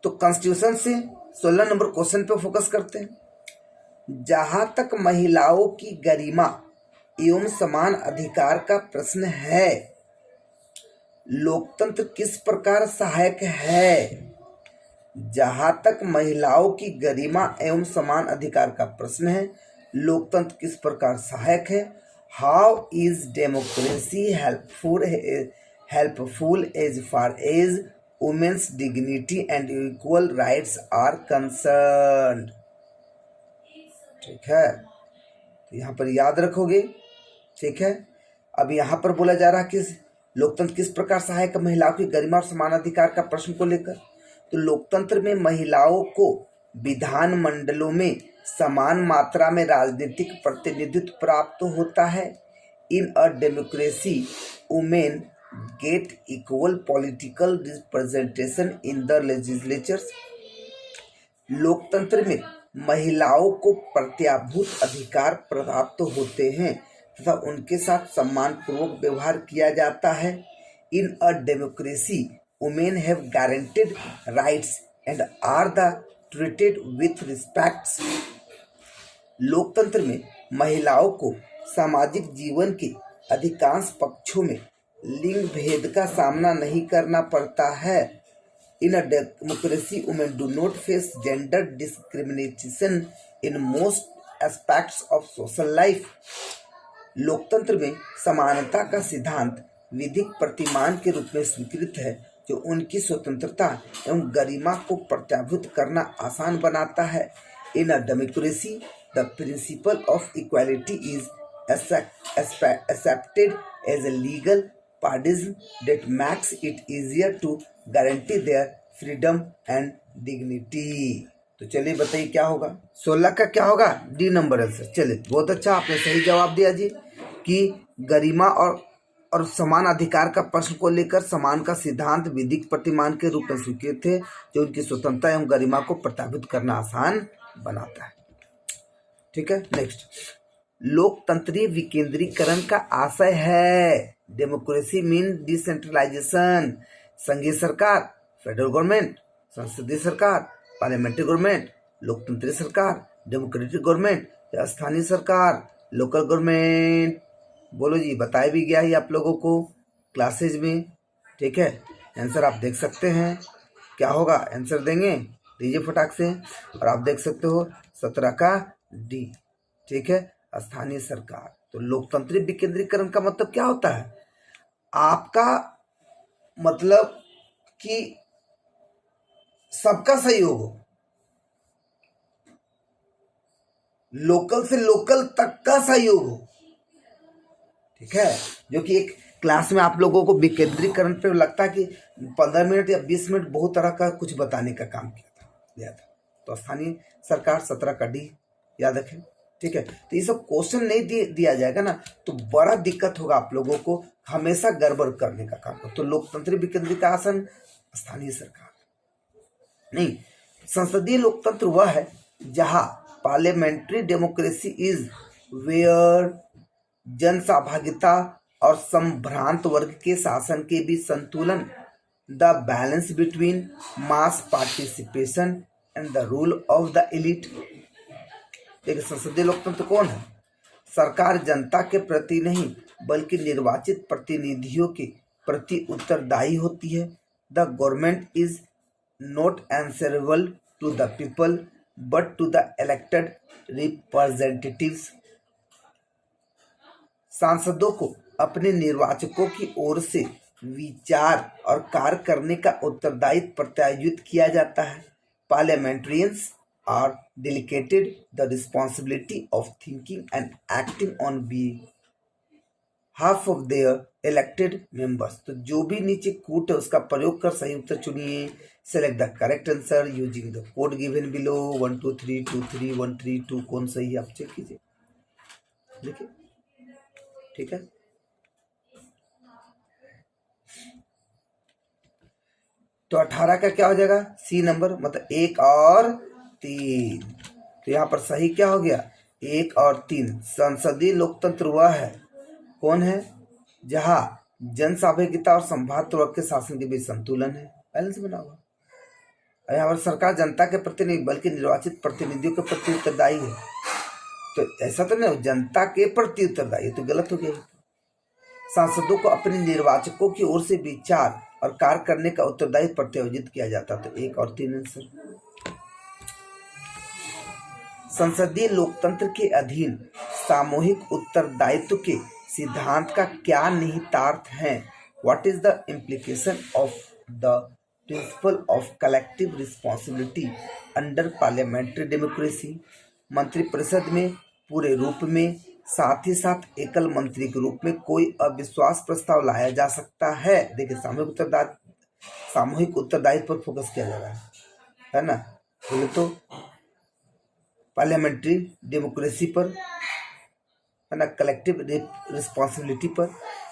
तो कॉन्स्टिट्यूशन से 16 number question पे फोकस करते हैं। जहां तक महिलाओं की गरिमा एवं समान अधिकार का प्रश्न है, लोकतंत्र किस प्रकार सहायक है? जहां तक महिलाओं की गरिमा एवं समान अधिकार का प्रश्न है, लोकतंत्र किस प्रकार सहायक है? How is democracy helpful as far as women's dignity and equal rights are concerned? ठीक है, तो यहाँ पर याद रखोगे। ठीक है, अब यहाँ पर बोला जा रहा है कि लोकतंत्र किस प्रकार सहायक है महिलाओं की गरिमा और समान अधिकार का प्रश्न को लेकर। तो लोकतंत्र में महिलाओं को विधान मंडलों में समान मात्रा में राजनीतिक प्रतिनिधित्व प्राप्त होता है। In a democracy women get equal political representation in the legislatures. लोकतंत्र में महिलाओं को प्रत्याभूत अधिकार प्राप्त होते हैं तथा उनके साथ सम्मानपूर्वक व्यवहार किया जाता है। In a democracy women have guaranteed rights and are the treated with respects. लोकतंत्र में महिलाओं को सामाजिक जीवन के अधिकांश पक्षों में लिंग भेद का सामना नहीं करना पड़ता है। In a democracy women do not face gender discrimination in most aspects of social life. लोकतंत्र में समानता का सिद्धांत विधिक प्रतिमान के रूप में स्वीकृत है, जो उनकी स्वतंत्रता एवं गरिमा को प्रत्याभूत करना आसान बनाता है। In a democracy the principle of equality is accepted as a legal paradigm that makes it easier to guarantee their freedom and dignity। तो चलिए बताइए क्या होगा, 16 का क्या होगा? D number answer. चलिए, बहुत अच्छा, आपने सही जवाब दिया जी कि गरिमा और समान अधिकार का प्रश्न को लेकर समान का सिद्धांत विधिक प्रतिमान के रूप में स्वीकृत थे, जो उनकी स्वतंत्रता एवं गरिमा को प्रत्याभूत करना आसान बनाता है। ठीक है, नेक्स्ट, लोकतंत्रीय विकेंद्रीकरण का आशय है। Democracy mean decentralisation. संघीय सरकार, फेडरल गवर्नमेंट, संसदीय सरकार, पार्लियामेंट्री गवर्नमेंट, लोकतंत्रीय सरकार, डेमोक्रेटिक गवर्नमेंट या स्थानीय सरकार, लोकल गवर्नमेंट। बोलो जी, बताया भी गया है आप लोगों को क्लासेज में। ठीक है, आंसर आप देख सकते हैं क्या होगा, आंसर देंगे, दीजिए फटाक से। और आप देख सकते हो 17 का डी। ठीक है, स्थानीय सरकार। तो लोकतंत्रीय विकेंद्रीकरण का मतलब क्या होता है? आपका मतलब कि सबका सहयोग हो, लोकल से लोकल तक का सहयोग हो। ठीक है, जो कि एक क्लास में आप लोगों को विकेंद्रीकरण पे लगता है कि 15 मिनट या 20 मिनट बहुत तरह का कुछ बताने का काम किया था। तो स्थानीय सरकार 17 का डी याद रखें। ठीक है, तो ये सब क्वेश्चन नहीं दिया जाएगा ना, तो बड़ा दिक्कत होगा आप लोगों को, हमेशा गड़बड़ करने का काम। तो लोकतंत्रीय विकेंद्रीकरण, स्थानीय सरकार नहीं। संसदीय लोकतंत्र वह है जहां पार्लियामेंट्री डेमोक्रेसी इज वेयर जन सहभागिता और संभ्रांत वर्ग के शासन के बीच संतुलन, the balance between mass participation and the rule of the elite. देखिए, संसदीय लोकतंत्र कौन है? सरकार जनता के प्रति नहीं बल्कि निर्वाचित प्रतिनिधियों के प्रति उत्तरदायी होती है। The government is not answerable to the people but to the elected representatives. सांसदों को अपने निर्वाचकों की ओर से विचार और कार्य करने का उत्तरदायित्व प्रत्यायुत किया जाता है। पार्लियामेंट्रियंस are delegated the responsibility of thinking and acting on behalf of their elected members। तो जो भी नीचे कूट है उसका प्रयोग कर सही उत्तर चुनिए। Select the correct answer using the code given below. 1 2 3 2 3 1 3 2 कौन सही है आप चेक कीजिए, देखिए। ठीक है, तो 18 का क्या हो जाएगा? सी नंबर, मतलब 1 और 3। तो यहाँ पर सही क्या हो गया? 1 और 3। संसदीय लोकतंत्र वह है, कौन है? जहां जन सहभागिता और संभावित वर्ग के शासन के बीच संतुलन है, बैलेंस बना हुआ। यहाँ पर सरकार जनता के प्रति नहीं बल्कि निर्वाचित प्रतिनिधियों के प्रति उत्तरदायी है। तो ऐसा तो नहीं, जनता के प्रति उत्तरदायी, तो गलत हो गया। सांसदों को अपने निर्वाचकों की ओर से विचार और कार्य करने का उत्तरदायी प्रत्यायोजित किया जाता। तो 1 और 3 आंसर। संसदीय लोकतंत्र के अधीन सामूहिक उत्तरदायित्व के सिद्धांत का क्या निहितार्थ है? What is the implication of the principle of collective responsibility under parliamentary democracy? मंत्रिपरिषद में पूरे रूप में, साथ ही साथ एकल मंत्री के रूप में कोई अविश्वास प्रस्ताव लाया जा सकता है। देखिए, सामूहिक उत्तरदायित्व पर फोकस किया जा रहा है ना। बोले तो पार्लियामेंट्री डेमोक्रेसी पर, है ना, कलेक्टिव रिस्पॉन्सिबिलिटी पर,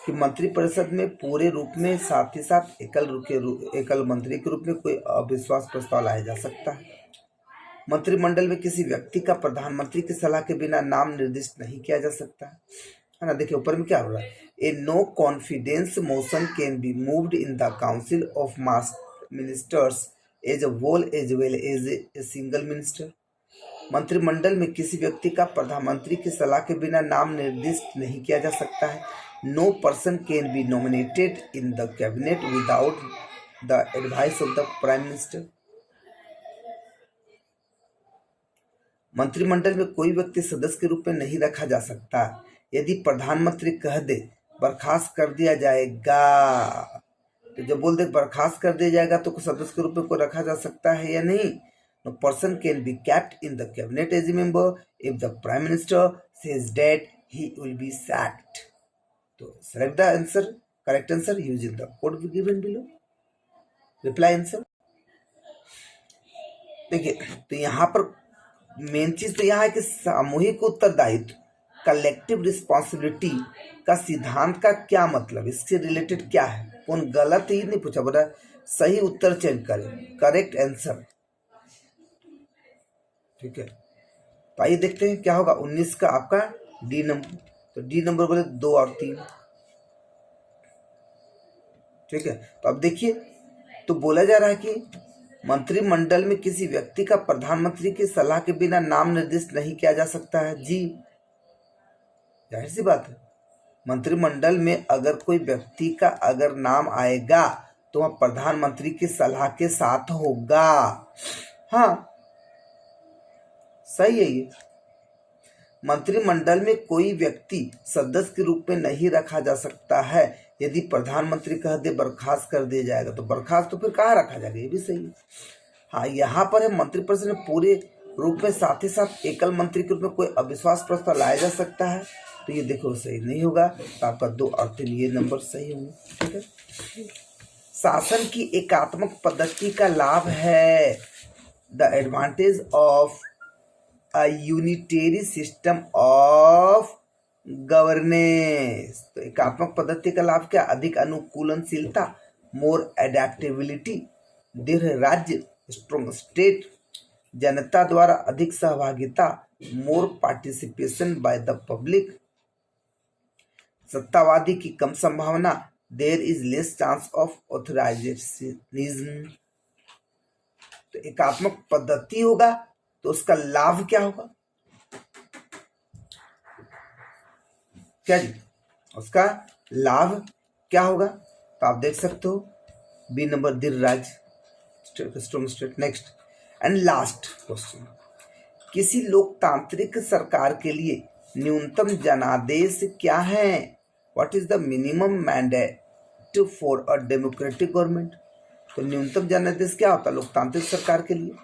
कि मंत्रिपरिषद में पूरे रूप में, साथ ही साथ एकल मंत्री के रूप में कोई अविश्वास प्रस्ताव लाया जा सकता है। मंत्रिमंडल में किसी व्यक्ति का प्रधानमंत्री की सलाह के बिना नाम निर्दिष्ट नहीं किया जा सकता है ना। देखिए ऊपर में क्या हो रहा है, a no confidence motion can be moved in the council of ministers as a whole as well as a single minister. मंत्रिमंडल में किसी व्यक्ति का प्रधानमंत्री की सलाह के बिना नाम निर्दिष्ट नहीं किया जा सकता है। No person can be nominated in the cabinet without the advice of the prime minister. मंत्रिमंडल में कोई व्यक्ति सदस्य के रूप में नहीं रखा जा सकता यदि प्रधानमंत्री कह दे बर्खास्त कर दिया जाएगा। तो जब बोल दे बर्खास्त कर दिया जाएगा तो सदस्य के रूप में कोई रखा जा सकता है या नहीं? No person can be kept in the cabinet as a member if the prime minister says that he will be sacked. So select the answer, correct answer using the code given below. Reply answer. देखिए, तो यहाँ पर main चीज तो यहाँ है कि सामूहिक उत्तरदायित्व, कलेक्टिव रिस्पॉन्सिबिलिटी का सिद्धांत का क्या मतलब, इससे रिलेटेड क्या है। कौन गलत ही नहीं पूछा, बोला सही उत्तर चयन करें, करेक्ट आंसर। ठीक है, तो आइए देखते हैं क्या होगा। 19 का आपका डी नंबर, तो डी नंबर बोले 2 और 3। ठीक है, तो अब देखिए, तो बोला जा रहा है कि मंत्रिमंडल में किसी व्यक्ति का प्रधानमंत्री की सलाह के बिना नाम निर्दिष्ट नहीं किया जा सकता है। जी जाहिर सी बात है, मंत्रिमंडल में अगर कोई व्यक्ति का अगर नाम आएगा तो वह प्रधानमंत्री की सलाह के साथ होगा। हाँ सही है ये। मंत्रिमंडल में कोई व्यक्ति सदस्य के रूप में नहीं रखा जा सकता है यदि प्रधानमंत्री कह दे बर्खास्त कर दिया जाएगा। तो बर्खास्त तो फिर कहाँ रखा जाएगा, ये भी सही है। हाँ, यहाँ पर है मंत्रिपरिषद में पूरे रूप में, साथ ही साथ एकल मंत्री के रूप में कोई अविश्वास प्रस्ताव लाया जा सकता है। तो ये देखो सही नहीं होगा, तो आपका 2 और 3 ये नंबर सही होंगे। ठीक है, शासन की एकात्मक पद्धति का लाभ है, the advantage of a unitary system of governance। तो एकात्मक पद्धति का लाभ क्या, अधिक अनुकूलनशीलता, मोर एडेप्टेबिलिटी, दृढ़ राज्य, स्ट्रॉन्ग स्टेट, जनता द्वारा अधिक सहभागिता, more participation by the public, सत्तावादी की कम संभावना, there is less chance of authoritarianism. तो एकात्मक पद्धति होगा तो उसका लाभ क्या होगा, क्या जी, उसका लाभ क्या होगा? तो आप देख सकते हो बी नंबर, दृढ़ राज्य, strong state. Next and last question, किसी लोकतांत्रिक सरकार के लिए न्यूनतम जनादेश क्या है? What is the minimum mandate for a democratic government? तो न्यूनतम जनादेश क्या होता है लोकतांत्रिक सरकार के लिए?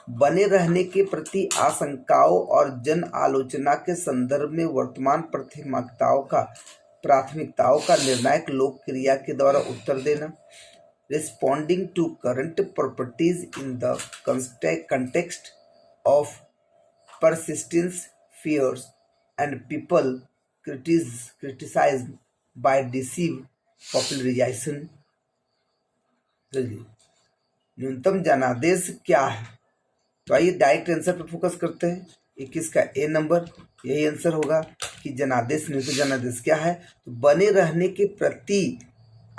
बने रहने के प्रति आशंकाओं और जन आलोचना के संदर्भ में वर्तमान प्राथमिकताओं का निर्णायक लोक क्रिया के द्वारा उत्तर देना, responding to current properties in the context of persistence fears and people criticized by deceive popularization। न्यूनतम जनादेश क्या है? तो आइए डायरेक्ट आंसर पर फोकस करते हैं। 21 का ए नंबर यही आंसर होगा कि जनादेश, न्यूनतम जनादेश क्या है? तो बने रहने के प्रति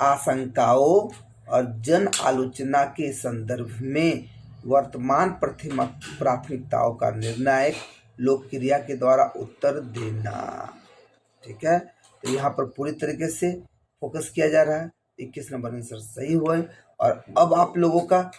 आशंकाओं और जन आलोचना के संदर्भ में वर्तमान प्राथमिकताओं का निर्णायक लोक क्रिया के द्वारा उत्तर देना। ठीक है, तो यहाँ पर पूरी तरीके से फोकस किया जा रहा है। 21 नंबर आंसर सही हुआ है। और अब आप लोगों का